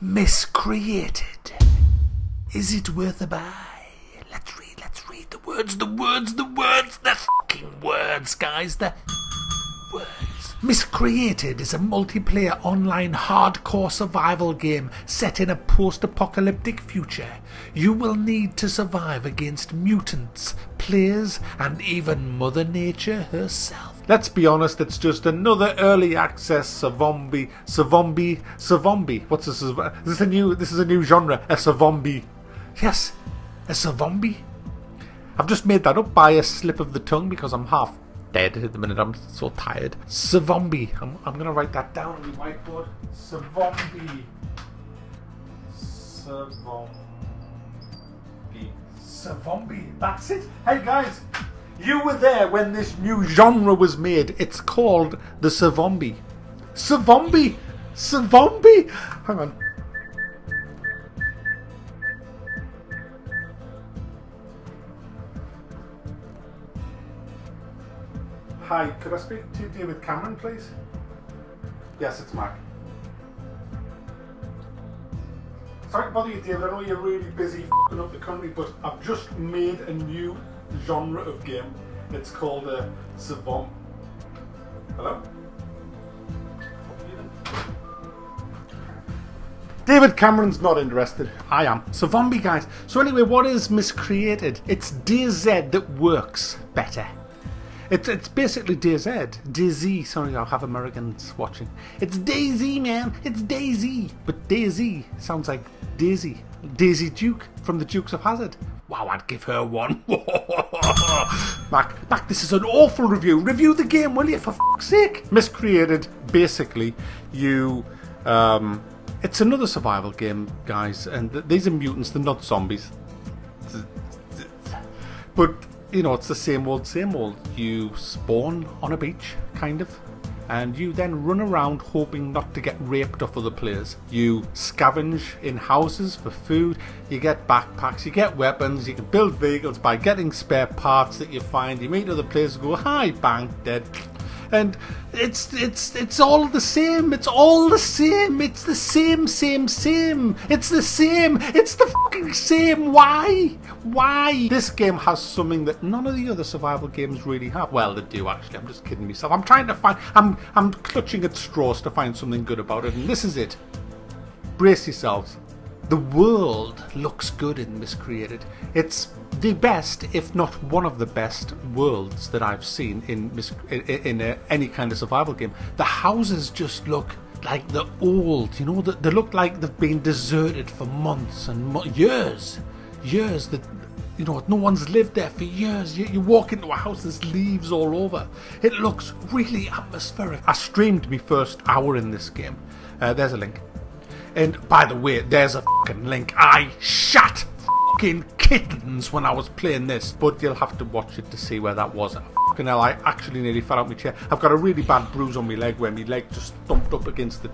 Miscreated. Is it worth a buy? Let's read the words, the fucking words, guys, the words. Miscreated is a multiplayer online hardcore survival game set in a post-apocalyptic future. You will need to survive against mutants, players, and even Mother Nature herself. Let's be honest, it's just another early access savombi. What's this? This is a new genre, a savombi. Yes, a savombi. I've just made that up by a slip of the tongue because I'm half dead at the minute. I'm so tired. Savombi. I'm gonna write that down on the whiteboard. Savombi. Savombi. That's it. Hey guys, you were there when this new genre was made. It's called the savombi. Savombi. Savombi. Hang on. Hi, could I speak to David Cameron, please? Yes, it's Mark. Sorry to bother you, David. I know you're really busy f***ing up the country, but I've just made a new genre of game. It's called Savombi. Hello? David Cameron's not interested. I am. Savombi, guys. So anyway, what is Miscreated? It's DayZ that works better. It's basically DayZ. DayZ, sorry, I'll have Americans watching. It's DayZ, man. It's DayZ. But DayZ sounds like Daisy. Daisy Duke from the Dukes of Hazzard. Wow, I'd give her one. Mac, this is an awful review. Review the game, will you, for fuck's sake? Miscreated, basically, you... it's another survival game, guys. And these are mutants, they're not zombies. But... you know, it's the same old, same old. You spawn on a beach, kind of, and you then run around hoping not to get raped off other players. You scavenge in houses for food, you get backpacks, you get weapons, you can build vehicles by getting spare parts that you find. You meet other players who go, hi, bang, dead. And it's all the same. It's all the same. It's the same. It's the same. It's the fucking same. Why? Why? This game has something that none of the other survival games really have. Well, they do actually. I'm just kidding myself. I'm trying to find. I'm clutching at straws to find something good about it, and this is it. Brace yourselves. The world looks good in Miscreated. It's the best, if not one of the best worlds that I've seen in any kind of survival game. The houses just look like they're old, you know, they look like they've been deserted for months and years. That, you know, no one's lived there for years. You walk into a house, there's leaves all over. It looks really atmospheric. I streamed my first hour in this game. There's a link. And by the way, there's a fucking link. I shat fucking kittens when I was playing this, but you'll have to watch it to see where that was. Fucking hell, I actually nearly fell out my chair. I've got a really bad bruise on my leg where my leg just thumped up against the...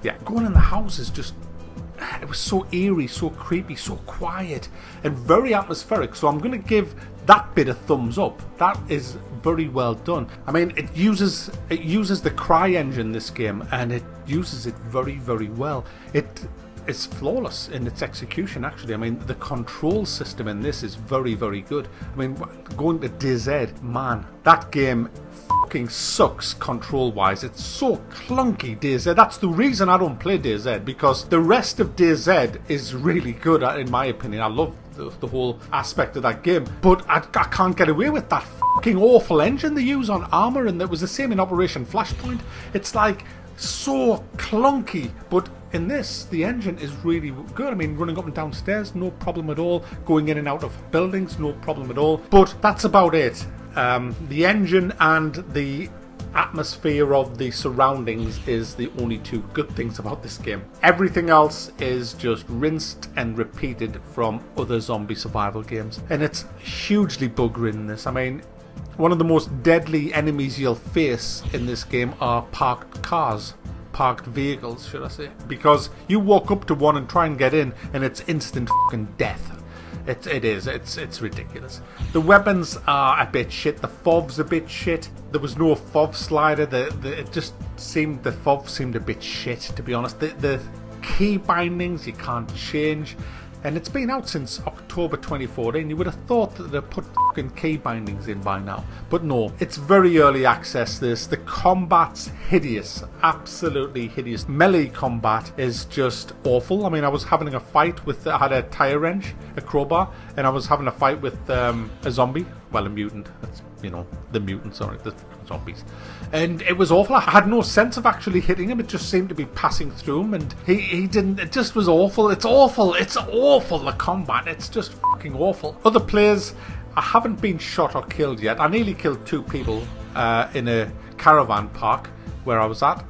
yeah, going in the house is just... it was so eerie, so creepy, so quiet, and very atmospheric. So I'm going to give that bit a thumbs up. That is very well done. I mean, it uses the Cry engine, this game, and it uses it very, very well. It is flawless in its execution, actually. I mean, the control system in this is very, very good. I mean, going to DayZ, man, that game fucking sucks control-wise. It's so clunky, DayZ. That's the reason I don't play DayZ, because the rest of DayZ is really good, in my opinion. I love the whole aspect of that game, but I can't get away with that fucking awful engine they use on Armour, and that was the same in Operation Flashpoint. It's like so clunky, but in this, the engine is really good. I mean, running up and down stairs, no problem at all. Going in and out of buildings, no problem at all. But that's about it. The engine and the atmosphere of the surroundings is the only two good things about this game. Everything else is just rinsed and repeated from other zombie survival games. And it's hugely bug-ridden, this. I mean, one of the most deadly enemies you'll face in this game are parked cars. Parked vehicles, should I say. Because you walk up to one and try and get in, and it's instant fucking death. It's ridiculous. The weapons are a bit shit. The FOV's a bit shit. There was no FOV slider. The FOV seemed a bit shit, to be honest. The key bindings you can't change. And it's been out since October 2014. You would have thought that they'd put fucking key bindings in by now. But no, it's very early access this. The combat's hideous. Absolutely hideous. Melee combat is just awful. I mean, I was having a fight with... I had a tire wrench, a crowbar, and I was having a fight with a zombie. Well, a mutant. That's, you know, the mutant, sorry. The zombies. And it was awful. I had no sense of actually hitting him. It just seemed to be passing through him, and he didn't. It just was awful. It's awful. It's awful, the combat. It's just fucking awful. Other players, I haven't been shot or killed yet. I nearly killed 2 people in a caravan park where I was at.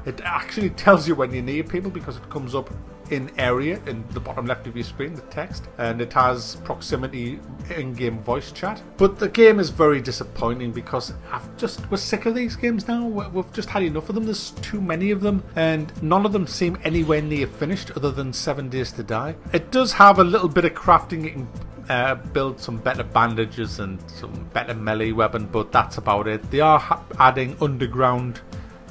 It actually tells you when you're near people because it comes up in area in the bottom left of your screen, the text, and it has proximity in-game voice chat. But the game is very disappointing because we're sick of these games now. We've just had enough of them. There's too many of them, and none of them seem anywhere near finished other than 7 Days to Die. It does have a little bit of crafting. It can build some better bandages and some better melee weapon, but that's about it. They are adding underground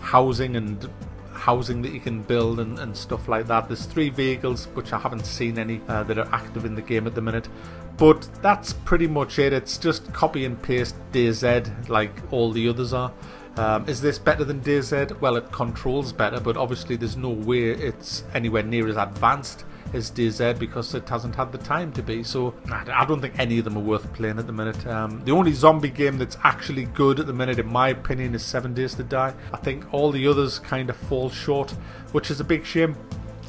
housing and housing that you can build and stuff like that. There's 3 vehicles, which I haven't seen any that are active in the game at the minute, but that's pretty much it. It's just copy and paste DayZ like all the others are. Is this better than DayZ? Well, it controls better, but obviously there's no way it's anywhere near as advanced as DayZ because it hasn't had the time to be. So I don't think any of them are worth playing at the minute. The only zombie game that's actually good at the minute, in my opinion, is 7 Days to Die. I think all the others kind of fall short, which is a big shame.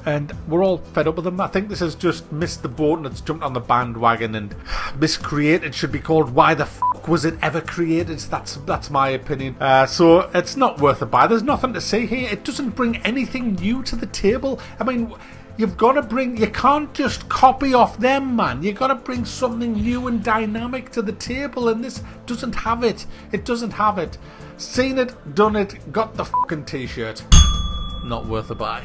And we're all fed up with them. I think this has just missed the boat and it's jumped on the bandwagon, and Miscreated should be called Why the Fuck Was It Ever Created? That's my opinion. So it's not worth a buy. There's nothing to say here. It doesn't bring anything new to the table. I mean, you've got to bring... You can't just copy off them, man. You've got to bring something new and dynamic to the table, and this doesn't have it. It doesn't have it. Seen it, done it, got the fucking t-shirt. Not worth a buy.